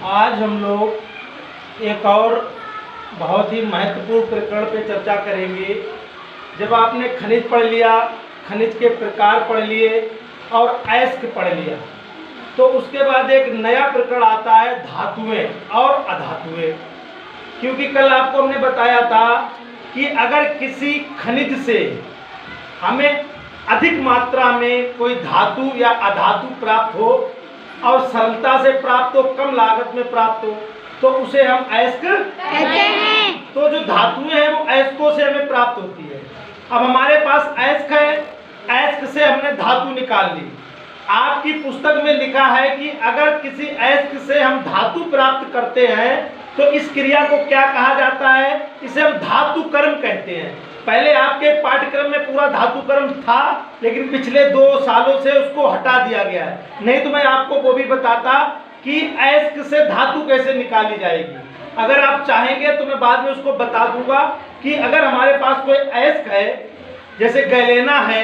आज हम लोग एक और बहुत ही महत्वपूर्ण प्रकरण पे चर्चा करेंगे। जब आपने खनिज पढ़ लिया, खनिज के प्रकार पढ़ लिए और अयस्क पढ़ लिया, तो उसके बाद एक नया प्रकरण आता है धातुएं और अधातुएं। क्योंकि कल आपको हमने बताया था कि अगर किसी खनिज से हमें अधिक मात्रा में कोई धातु या अधातु प्राप्त हो और सरलता से प्राप्त हो, कम लागत में प्राप्त हो, तो उसे हम अयस्क कहते हैं। तो जो धातुएं हैं वो अयस्कों से हमें प्राप्त होती है। अब हमारे पास अयस्क है, अयस्क से हमने धातु निकाल ली। आपकी पुस्तक में लिखा है कि अगर किसी अयस्क से हम धातु प्राप्त करते हैं तो इस क्रिया को क्या कहा जाता है? इसे हम धातुकर्म कहते हैं। पहले आपके पाठ्यक्रम में पूरा धातुकर्म था, लेकिन पिछले 2 सालों से उसको हटा दिया गया है। नहीं तो मैं आपको वो भी बताता कि अयस्क से धातु कैसे निकाली जाएगी। अगर आप चाहेंगे तो मैं बाद में उसको बता दूंगा कि अगर हमारे पास कोई अयस्क है, जैसे गैलेना है,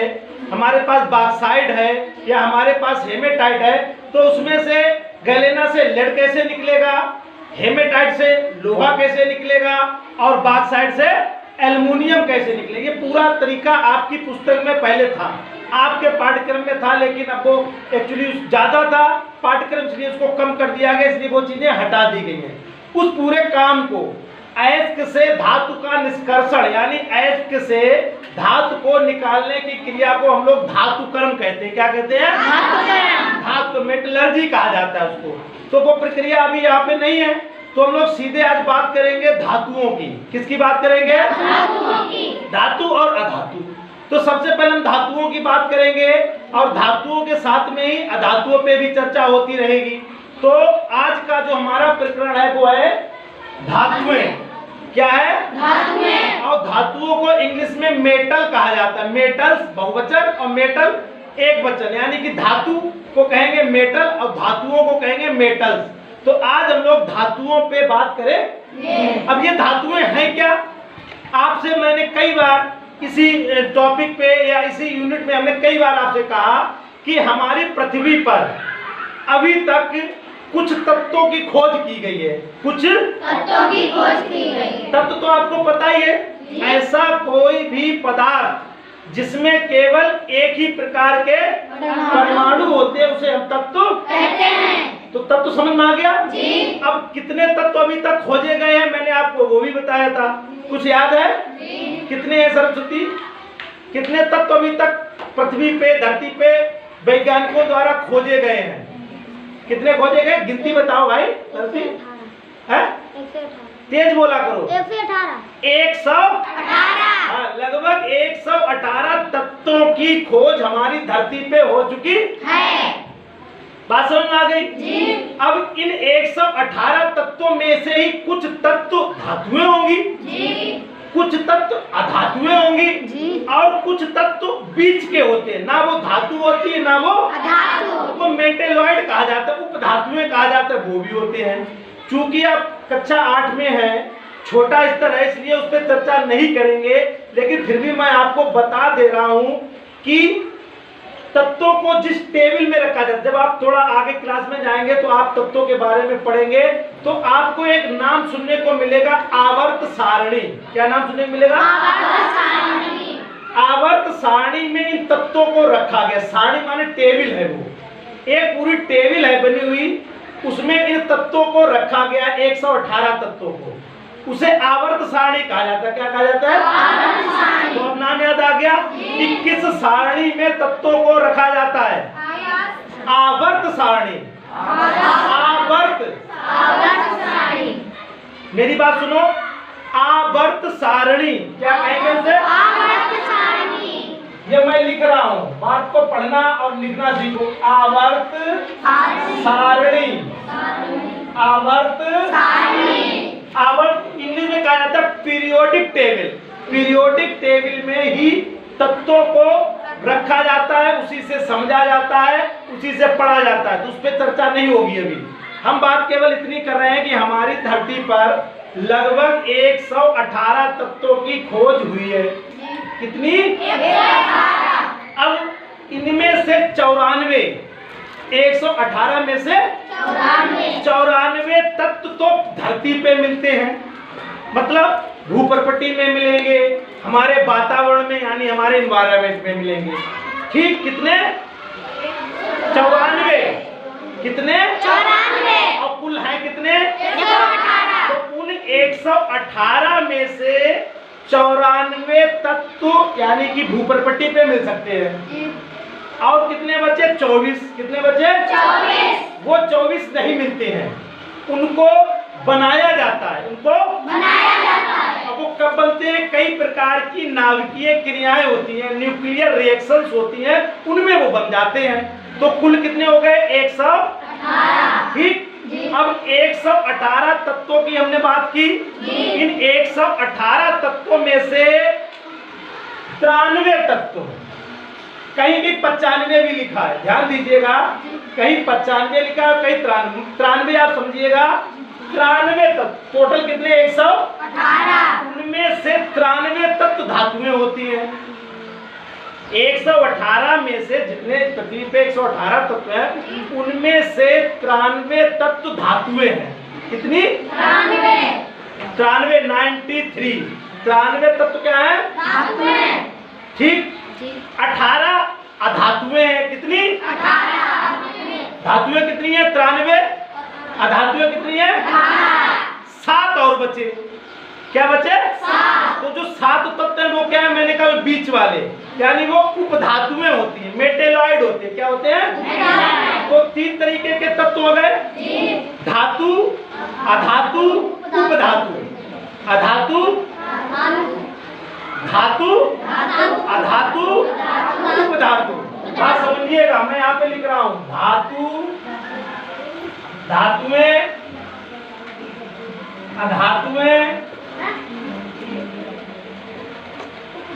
हमारे पास बॉक्साइड है या हमारे पास हेमेटाइट है, तो उसमें से गैलेना से लेड कैसे निकलेगा, हेमेटाइट से लोहा कैसे निकलेगा और बॉक्साइड से एल्युमिनियम कैसे निकलेगा। ये पूरा तरीका आपकी पुस्तक में पहले था, आपके पाठ्यक्रम में था, लेकिन अब वो एक्चुअली ज़्यादा था पाठ्यक्रम, इसलिए उसको कम कर दिया गया, इसलिए वो चीज़ें हटा दी गई हैं। उस पूरे काम को अयस्क से धातु का निष्कर्षण यानी अयस्क से धातु को निकालने की क्रिया को हम लोग धातुकर्म कहते हैं। क्या कहते हैं? धातु मेटलर्जी कहा जाता है उसको। तो वो प्रक्रिया अभी यहाँ पे नहीं है, तो हम लोग सीधे आज बात करेंगे धातुओं की। किसकी बात करेंगे? धातुओं की। धातु और अधातु। तो सबसे पहले हम धातुओं की बात करेंगे और धातुओं के साथ में ही अधातुओं पे भी चर्चा होती रहेगी। तो आज का जो हमारा प्रकरण है वो है धातुएं। क्या है? धातुएं। और धातुओं को इंग्लिश में मेटल कहा जाता है। मेटल्स बहुवचन और मेटल एक वचन, यानी कि धातु को कहेंगे मेटल और धातुओं को कहेंगे मेटल्स। तो आज हम लोग धातुओं पे बात करें। अब ये धातुएं हैं क्या? आपसे मैंने कई बार इसी टॉपिक पे या इसी यूनिट में हमने कई बार आपसे कहा कि हमारी पृथ्वी पर अभी तक कुछ तत्वों की खोज की गई है। कुछ तत्वों की खोज की गई है। तत्व तो आपको पता ही है, ऐसा कोई भी पदार्थ जिसमें केवल एक ही प्रकार के परमाणु होते हैं उसे हम तत्व कहते हैं। तो तत्व समझ में आ गया जी। अब कितने तत्व अभी तक खोजे गए हैं मैंने आपको वो भी बताया था, कुछ याद है जी? कितने हैं सरस्वती? कितने तत्व अभी तक पृथ्वी पे, धरती पे वैज्ञानिकों द्वारा खोजे गए हैं? कितने खोजे गए? गिनती बताओ भाई सरस्वती। है? तेज बोला करो। 118। लगभग 118 तत्वों की खोज हमारी धरती पे हो चुकी है। बात समझ में आ गई जी। अब इन 118 तत्वों में से ही कुछ तत्व धातुएं होंगी जी, कुछ तत्व अधातुएं होंगी जी, और कुछ तत्व बीच के होते हैं। ना वो धातु होती है ना वो अधातु। वो मेटेलॉइड कहा जाता है, उपधातुएं कहा जाता है, वो भी होते हैं। चूंकि आप कक्षा 8 में है, छोटा स्तर है, इसलिए उस पर चर्चा नहीं करेंगे, लेकिन फिर भी मैं आपको बता दे रहा हूं कि तत्वों को जिस टेबल में रखा जाता है, जब आप थोड़ा आगे क्लास में जाएंगे तो आप तत्वों के बारे में पढ़ेंगे, तो आपको एक नाम सुनने को मिलेगा आवर्त सारणी। क्या नाम सुनने को मिलेगा? आवर्त सारणी। आवर्त सारणी में इन तत्वों को रखा गया। सारणी माने टेबल है, वो एक पूरी टेबल है बनी हुई, उसमें इन तत्वों को रखा गया, 118 तत्वों को, उसे आवर्त सारणी कहा जाता है। क्या कहा जाता है? आवर्त सारणी। तो अब नाम याद आ गया कि किस सारणी में तत्वों को रखा जाता है? आवर्त सारणी। आवर्त सारणी। मेरी बात सुनो, आवर्त सारणी। क्या कहेंगे उसे? आवर्त सारणी। ये मैं लिख रहा हूँ, बात को पढ़ना और लिखना सीखो। आवर्त सारणी। आवर्त सारणी। आवर्त इंग्लिश में कहा जाता है पीरियोडिक टेबल। पीरियोडिक टेबल में ही तत्वों को रखा जाता है, उसी से समझा जाता है, उसी से पढ़ा जाता है। तो उस पर चर्चा नहीं होगी अभी। हम बात केवल इतनी कर रहे हैं कि हमारी धरती पर लगभग 118 तत्वों की खोज हुई है। कितनी? 118। अब इनमें से 94, 118 में से 94 तत्व तो धरती पे मिलते हैं, मतलब भूप्रपट्टी में मिलेंगे, हमारे वातावरण में यानी हमारे एनवायरनमेंट में मिलेंगे। ठीक कितने? 94। कितने? 94। और कुल है कितने? 118। तो उन 118 में से 94 तत्व यानी कि भूप्रपट्टी पे मिल सकते हैं। और कितने बचे? 24। कितने बचे? 24। वो 24 नहीं मिलते हैं, उनको बनाया जाता है। उनको बनाया जाता है। अब वो कब बनते हैं? कई प्रकार की नाभिकीय क्रियाएं होती हैं, न्यूक्लियर रिएक्शंस होती हैं, उनमें वो बन जाते हैं। तो कुल कितने हो गए? 118। ठीक। अब 118 तत्वों की हमने बात की। इन 118 तत्वों में से 93 तत्व, कहीं भी 95 भी लिखा है, ध्यान दीजिएगा, कहीं 95 लिखा है, कहीं 93। आप समझिएगा 93 तत्व। टोटल कितने? 118। उनमें से 93 तत्व धातुएं होती हैं। 118 में से जितने पृथ्वी पे 118 तत्व हैं, उनमें से 93 तत्व धातुएं हैं। कितनी? 93। 93 तत्व क्या है? धातुएं। ठीक। 18 अधातुएं हैं। कितनी? 18। धातुएं कितनी है? 93। अधातुएं कितनी है? 7 और बचे। क्या बचे? 7। तो जो 7 तत्व हैं वो क्या है? मैंने कहा बीच वाले, यानी वो उपधातुएं होती हैं, मेटेलॉइड होते हैं। क्या होते हैं? तो 3 तरीके के तत्व हो गए, धातु, अधातु, उपधातु। अधातु, धातु, अधातु, उपधातु। बात समझिएगा, मैं यहाँ पे लिख रहा हूँ धातु, धातुएं, अधातुएं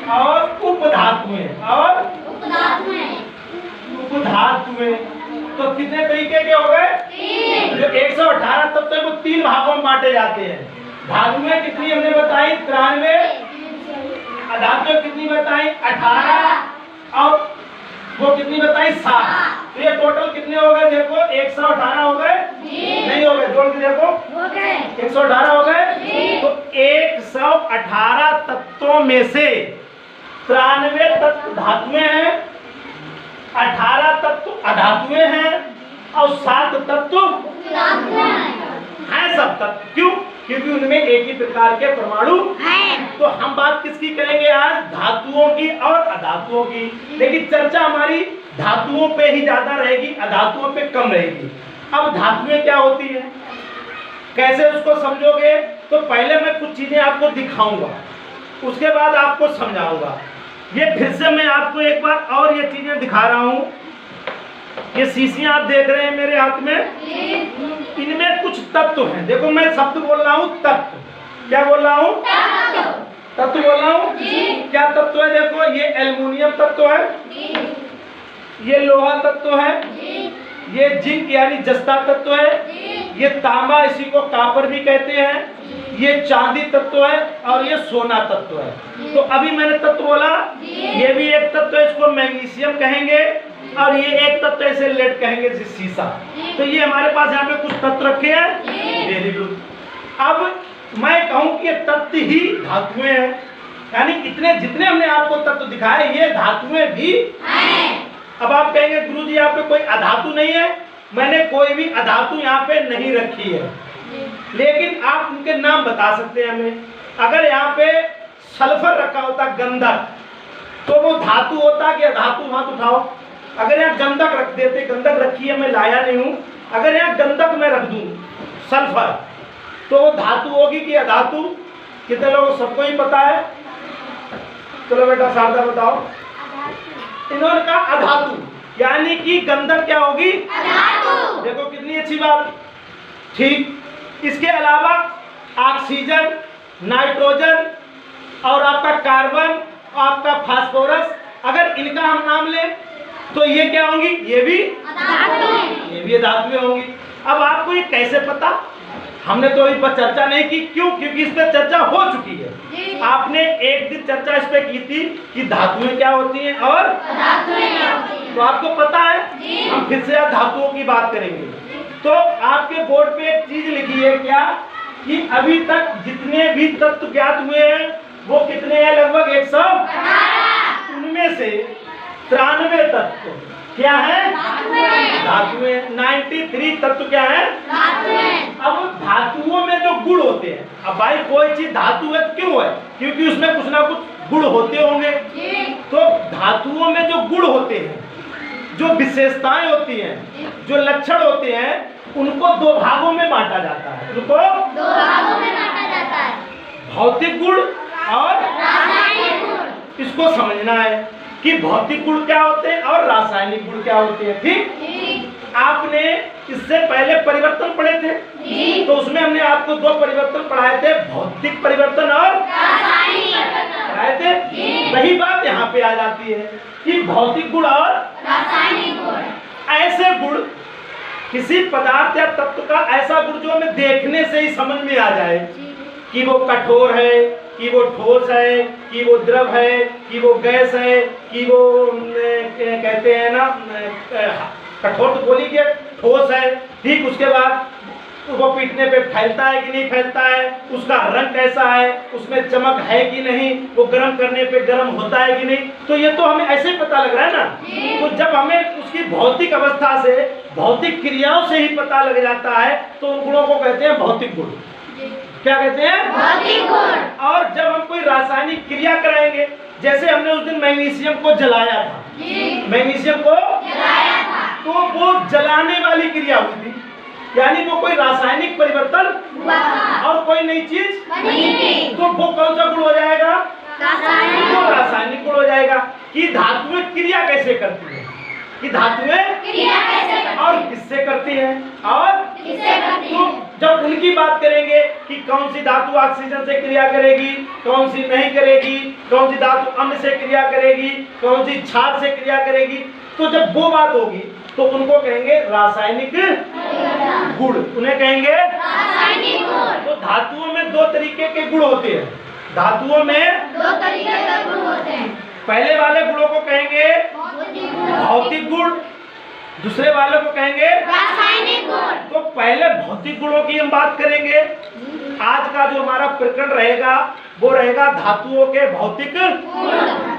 और उपधातुएं। और उपधातुएं तो कितने तरीके के हो गए? 3। जो 118 तत्व है वो 3 भागों में बांटे जाते हैं। धातुएं कितनी हमने बताई? 93। अधातुएं कितनी बताई? 18। और वो कितनी बताई? 7। तो ये टोटल कितने हो गए? देखो 118 हो गए? नहीं हो गए, जोड़ के देखो। 118 हो गए। तो 118 तत्वों में से 93 तत्व धातुएं हैं, 18 तत्व अधातुएं हैं और 7 तत्व हैं। सब तत्व क्यों? क्योंकि उनमें एक ही प्रकार के परमाणु हैं। तो हम बात किसकी करेंगे आज? धातुओं की और अधातुओं की। लेकिन चर्चा हमारी धातुओं पे ही ज्यादा रहेगी, अधातुओं पे कम रहेगी। अब धातुएं क्या होती हैं, कैसे उसको समझोगे? तो पहले मैं कुछ चीजें आपको दिखाऊंगा, उसके बाद आपको समझाऊंगा। ये फिर से मैं आपको एक बार और ये चीजें दिखा रहा हूँ। ये शीशियां आप देख रहे हैं मेरे हाथ में, इनमें कुछ तत्व हैं। देखो मैं शब्द बोल रहा हूँ तत्व। क्या बोल रहा हूँ? तत्व बोल रहा हूँ। क्या तत्व है? देखो ये एल्युमिनियम तत्व है, ये लोहा तत्व है, ये जिंक यानी जस्ता तत्व है, ये तांबा इसी को कापर भी कहते हैं, ये चांदी तत्व है और ये सोना तत्व है। तो अभी मैंने तत्व बोला, ये भी एक तत्व है, इसको मैग्नीशियम कहेंगे, और ये एक तत्व ऐसे लेड कहेंगे शीशा। तो ये हमारे पास यहाँ पे कुछ तत्व रखे हैं। Very good. अब मैं कहूँ कि ये तत्व ही धातुएं हैं, यानी इतने जितने हमने आपको तत्व दिखाए ये धातुएं भी हैं। अब आप कहेंगे गुरुजी यहाँ पे कोई अधातु नहीं है। मैंने कोई भी अधातु यहाँ पे नहीं रखी है, लेकिन आप उनके नाम बता सकते हैं हमें। अगर यहाँ पे सल्फर रखा होता गंधक, तो वो धातु होता कि अधातु? हाथ उठाओ। अगर यहाँ गंधक रख देते, गंधक रखी है, मैं लाया नहीं हूँ, अगर यहाँ गंधक में रख दूँ सल्फर, तो वो धातु होगी कि अधातु? कितने लोगों को सबको ही पता है? चलो बेटा शारदा बताओ। इन्होंने कहा अधातु, यानी कि गंधक क्या होगी? अधातु। देखो कितनी अच्छी बात। ठीक। इसके अलावा ऑक्सीजन, नाइट्रोजन और आपका कार्बन और आपका फास्फोरस, अगर इनका हम नाम लें तो ये क्या होंगी? ये भी धातुएं होंगी। अब आपको ये कैसे पता? हमने तो इस पर चर्चा नहीं की। क्यों? क्योंकि इस पर चर्चा हो चुकी है। आपने एक दिन चर्चा इस पे की थी कि धातुएं क्या होती हैं और धातुएं क्या होती हैं। तो आपको पता है। हम फिर से आज धातुओं की बात करेंगे। तो आपके बोर्ड पे एक चीज लिखी है क्या कि अभी तक जितने भी तत्व ज्ञात हुए हैं वो कितने हैं? लगभग 118। उनमें से 93 तत्व क्या है? धातुएं। 93 तत्व क्या है? अब धातुओं में जो गुण होते हैं, अब भाई कोई चीज धातु है क्यों है? क्योंकि उसमें कुछ ना कुछ गुण होते होंगे। तो धातुओं में जो गुण होते हैं, जो विशेषताएं होती हैं, जो लक्षण होते हैं, उनको दो भागों में बांटा जाता है। उनको दो भागों में बांटा जाता है, भौतिक गुण और रासायनिक गुण। इसको समझना है कि भौतिक गुण क्या होते हैं और रासायनिक गुण क्या होते हैं। ठीक, आपने इससे पहले परिवर्तन पढ़े थे, तो उसमें हमने आपको दो परिवर्तन पढ़ाए थे, भौतिक परिवर्तन और रासायनिक पढ़ाए थे। वही बात यहाँ पे आ जाती है कि भौतिक गुण और रासायनिक गुण, ऐसे गुण किसी पदार्थ या तत्व का ऐसा गुण जो हमें देखने से ही समझ में आ जाए कि वो कठोर है, कि वो ठोस है, कि वो द्रव है, कि वो गैस है, कि वो कहते हैं ना कठोर तो बोलिए ठोस है। ठीक, उसके बाद वो पीटने पे फैलता है कि नहीं फैलता है, उसका रंग कैसा है, उसमें चमक है कि नहीं, वो गर्म करने पे गर्म होता है कि नहीं। तो ये तो हमें ऐसे ही पता लग रहा है ना। तो जब हमें उसकी भौतिक अवस्था से, भौतिक क्रियाओं से ही पता लग जाता है तो उन गुणों को कहते हैं भौतिक गुण। क्या कहते हैं? भौतिक गुण। और जब हम कोई रासायनिक क्रिया कराएंगे, जैसे हमने उस दिन मैग्नीशियम को जलाया था, मैग्नीशियम को जलाया था, तो वो जलाने वाली क्रिया हुई थी, यानी वो कोई रासायनिक परिवर्तन हुआ और कोई नई चीज बनी। तो वो कौन सा गुण हो जाएगा? रासायनिक गुण हो जाएगा। कि धातुएं क्रिया कैसे करती है, कि धातुएं क्रिया कैसे करती और किससे करती हैं और किससे करती हैं। तो जब उनकी बात करेंगे कि कौन सी धातु ऑक्सीजन से क्रिया करेगी, कौन सी नहीं करेगी, कौन सी धातु अम्ल से क्रिया करेगी, कौन सी क्षार से क्रिया करेगी, तो जब वो बात होगी तो उनको कहेंगे रासायनिक गुण, उन्हें कहेंगे रासायनिक गुण। तो धातुओं में दो तरीके के गुण होते हैं, धातुओं में दो तरीके के गुण होते हैं। पहले वाले गुणों को कहेंगे भौतिक गुण, दूसरे वाले को कहेंगे रासायनिक गुण। तो पहले भौतिक गुणों की हम बात करेंगे। आज का जो हमारा प्रकरण रहेगा वो रहेगा धातुओं के भौतिक गुण,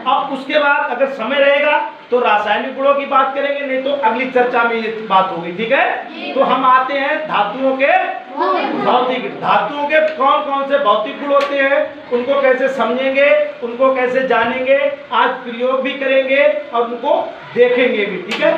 और उसके बाद अगर समय रहेगा तो रासायनिक गुणों की बात करेंगे, नहीं तो अगली चर्चा में ये बात होगी। ठीक है, तो हम आते हैं धातुओं के भौतिक। धातुओं के कौन कौन से भौतिक गुण होते हैं, उनको कैसे समझेंगे, उनको कैसे जानेंगे, आज प्रयोग भी करेंगे और उनको देखेंगे भी। ठीक है।